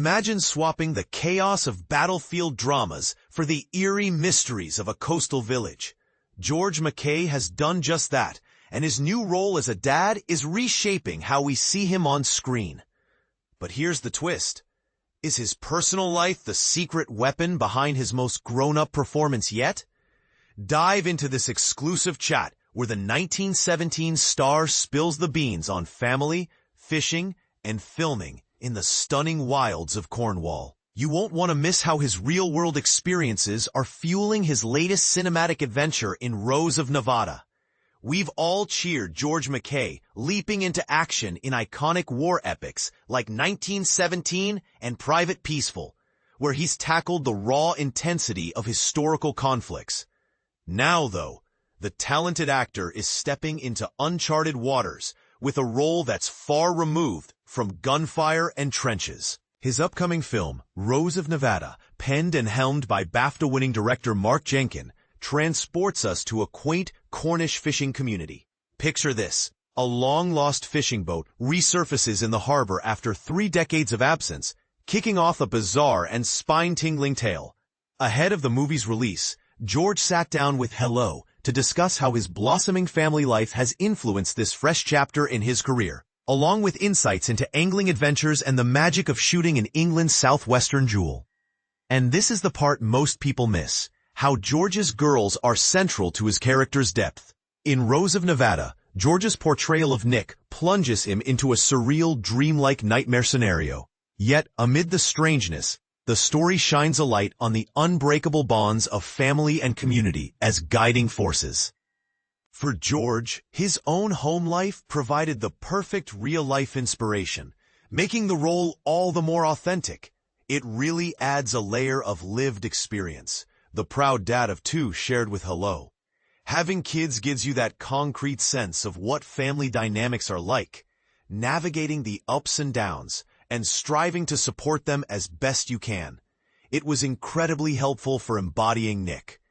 Imagine swapping the chaos of battlefield dramas for the eerie mysteries of a coastal village. George MacKay has done just that, and his new role as a dad is reshaping how we see him on screen. But here's the twist. Is his personal life the secret weapon behind his most grown-up performance yet? Dive into this exclusive chat where the 1917 star spills the beans on family, fishing, and filming in the stunning wilds of Cornwall. You won't want to miss how his real-world experiences are fueling his latest cinematic adventure in Rose of Nevada. We've all cheered George MacKay leaping into action in iconic war epics like 1917 and Private Peaceful, where he's tackled the raw intensity of historical conflicts. Now, though, the talented actor is stepping into uncharted waters with a role that's far removed from gunfire and trenches. His upcoming film, Rose of Nevada, penned and helmed by BAFTA-winning director Mark Jenkin, transports us to a quaint Cornish fishing community. Picture this. A long-lost fishing boat resurfaces in the harbor after 3 decades of absence, kicking off a bizarre and spine-tingling tale. Ahead of the movie's release, George sat down with Hello to discuss how his blossoming family life has influenced this fresh chapter in his career, along with insights into angling adventures and the magic of shooting in England's southwestern jewel. And this is the part most people miss, how George's girls are central to his character's depth. In Rose of Nevada, George's portrayal of Nick plunges him into a surreal, dreamlike nightmare scenario. Yet, amid the strangeness, the story shines a light on the unbreakable bonds of family and community as guiding forces. For George, his own home life provided the perfect real-life inspiration, making the role all the more authentic. It really adds a layer of lived experience, the proud dad of 2 shared with Hello. Having kids gives you that concrete sense of what family dynamics are like, navigating the ups and downs, and striving to support them as best you can. It was incredibly helpful for embodying Nick.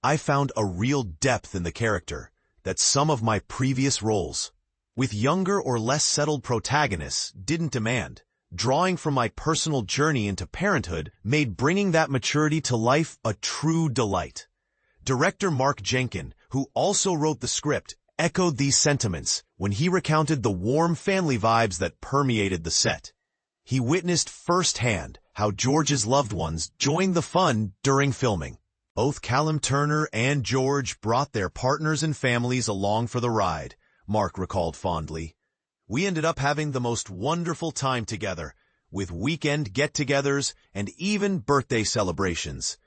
I found a real depth in the character that some of my previous roles, with younger or less settled protagonists, didn't demand. Drawing from my personal journey into parenthood made bringing that maturity to life a true delight. Director Mark Jenkin, who also wrote the script, echoed these sentiments when he recounted the warm family vibes that permeated the set. He witnessed firsthand how George's loved ones joined the fun during filming. Both Callum Turner and George brought their partners and families along for the ride, Mark recalled fondly. We ended up having the most wonderful time together, with weekend get-togethers and even birthday celebrations.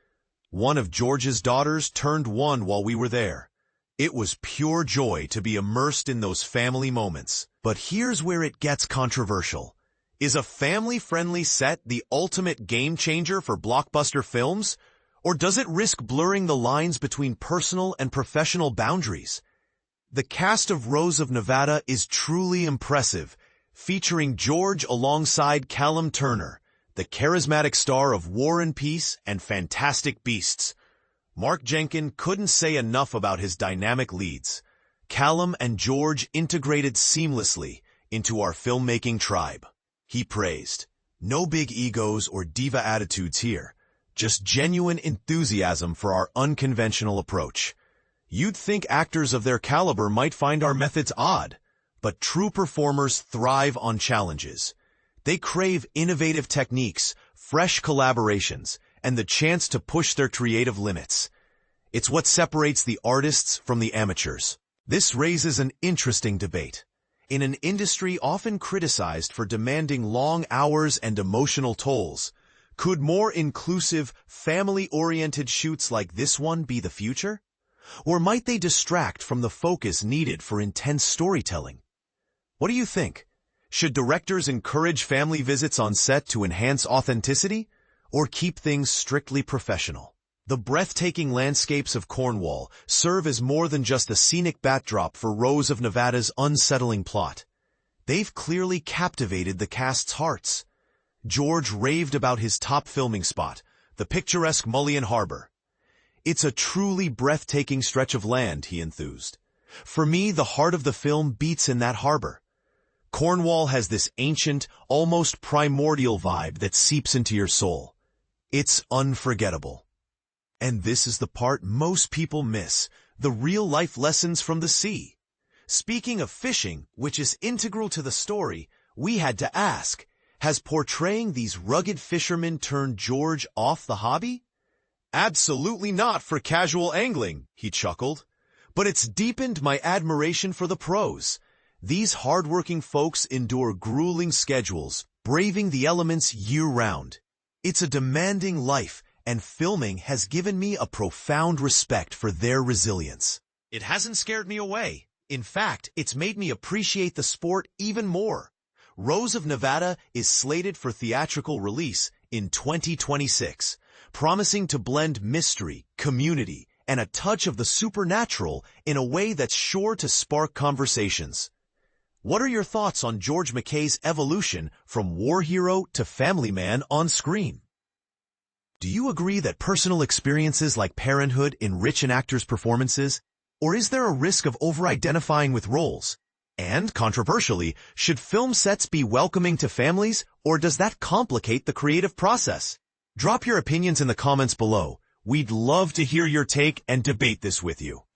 One of George's daughters turned 1 while we were there. It was pure joy to be immersed in those family moments. But here's where it gets controversial. Is a family-friendly set the ultimate game-changer for blockbuster films? Or does it risk blurring the lines between personal and professional boundaries? The cast of Rose of Nevada is truly impressive, featuring George alongside Callum Turner, the charismatic star of War and Peace and Fantastic Beasts. Mark Jenkin couldn't say enough about his dynamic leads. Callum and George integrated seamlessly into our filmmaking tribe. He praised, "No big egos or diva attitudes here, just genuine enthusiasm for our unconventional approach. You'd think actors of their caliber might find our methods odd, but true performers thrive on challenges. They crave innovative techniques, fresh collaborations, and the chance to push their creative limits. It's what separates the artists from the amateurs." This raises an interesting debate. In an industry often criticized for demanding long hours and emotional tolls, could more inclusive, family-oriented shoots like this one be the future? Or might they distract from the focus needed for intense storytelling? What do you think? Should directors encourage family visits on set to enhance authenticity, or keep things strictly professional? The breathtaking landscapes of Cornwall serve as more than just a scenic backdrop for Rose of Nevada's unsettling plot. They've clearly captivated the cast's hearts. George raved about his top filming spot, the picturesque Mullion Harbour. "It's a truly breathtaking stretch of land," he enthused. "For me, the heart of the film beats in that harbor." Cornwall has this ancient, almost primordial vibe that seeps into your soul. It's unforgettable. And this is the part most people miss, the real-life lessons from the sea. Speaking of fishing, which is integral to the story, we had to ask, has portraying these rugged fishermen turned George off the hobby? Absolutely not for casual angling, he chuckled. But it's deepened my admiration for the pros. These hardworking folks endure grueling schedules, braving the elements year-round. It's a demanding life, and filming has given me a profound respect for their resilience. It hasn't scared me away. In fact, it's made me appreciate the sport even more. Rose of Nevada is slated for theatrical release in 2026, promising to blend mystery, community, and a touch of the supernatural in a way that's sure to spark conversations. What are your thoughts on George MacKay's evolution from war hero to family man on screen? Do you agree that personal experiences like parenthood enrich an actor's performances? Or is there a risk of over-identifying with roles? And, controversially, should film sets be welcoming to families, or does that complicate the creative process? Drop your opinions in the comments below. We'd love to hear your take and debate this with you.